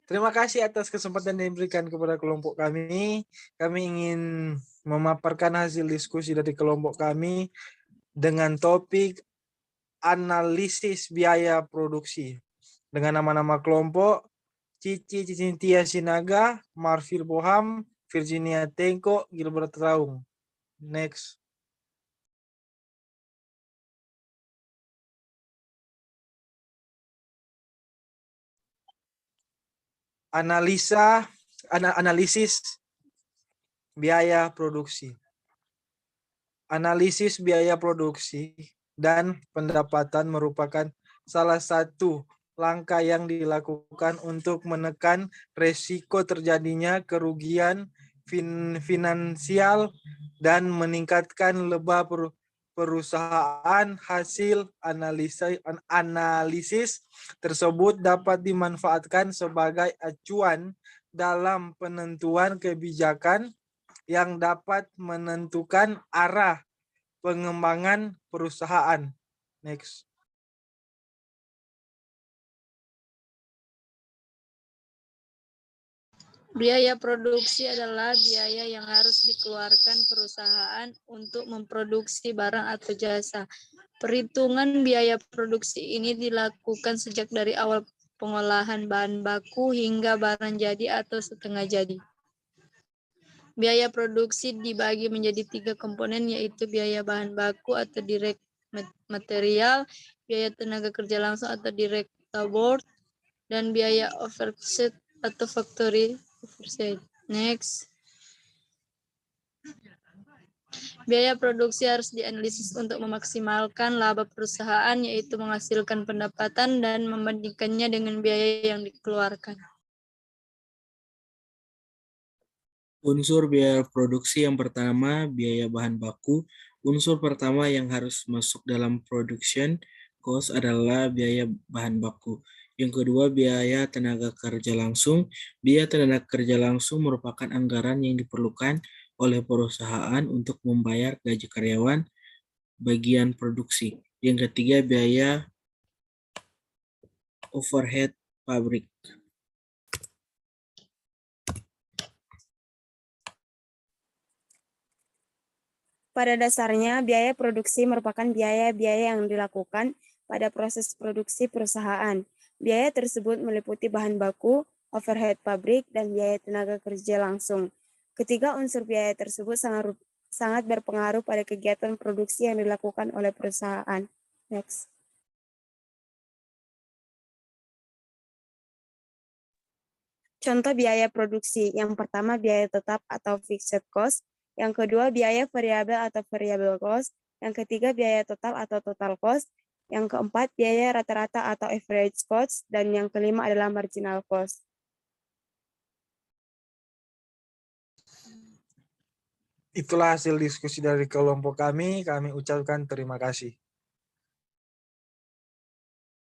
Terima kasih atas kesempatan yang diberikan kepada kelompok kami. Kami ingin memaparkan hasil diskusi dari kelompok kami dengan topik analisis biaya produksi. Dengan nama-nama kelompok, Cici Cicintia Sinaga, Marfil Boham, Virginia Tengko, Gilbert Raung. Next. Analisis biaya produksi. Analisis biaya produksi dan pendapatan merupakan salah satu langkah yang dilakukan untuk menekan resiko terjadinya kerugian finansial dan meningkatkan laba perusahaan. Hasil analisis tersebut dapat dimanfaatkan sebagai acuan dalam penentuan kebijakan yang dapat menentukan arah pengembangan perusahaan. Next. Biaya produksi adalah biaya yang harus dikeluarkan perusahaan untuk memproduksi barang atau jasa. Perhitungan biaya produksi ini dilakukan sejak dari awal pengolahan bahan baku hingga barang jadi atau setengah jadi. Biaya produksi dibagi menjadi 3 komponen, yaitu biaya bahan baku atau direct material, biaya tenaga kerja langsung atau direct labor, dan biaya overhead atau factory overhead. Next. Biaya produksi harus dianalisis untuk memaksimalkan laba perusahaan, yaitu menghasilkan pendapatan dan membandingkannya dengan biaya yang dikeluarkan. Unsur biaya produksi yang pertama, biaya bahan baku. Unsur pertama yang harus masuk dalam production cost adalah biaya bahan baku. Yang kedua, biaya tenaga kerja langsung. Biaya tenaga kerja langsung merupakan anggaran yang diperlukan oleh perusahaan untuk membayar gaji karyawan bagian produksi. Yang ketiga, biaya overhead pabrik. Pada dasarnya, biaya produksi merupakan biaya-biaya yang dilakukan pada proses produksi perusahaan. Biaya tersebut meliputi bahan baku, overhead pabrik, dan biaya tenaga kerja langsung. Ketiga unsur biaya tersebut sangat berpengaruh pada kegiatan produksi yang dilakukan oleh perusahaan. Next. Contoh biaya produksi. Yang pertama, biaya tetap atau fixed cost. Yang kedua, biaya variabel atau variable cost. Yang ketiga, biaya total atau total cost. Yang keempat, biaya rata-rata atau average cost. Dan yang kelima adalah marginal cost. Itulah hasil diskusi dari kelompok kami. Kami ucapkan terima kasih.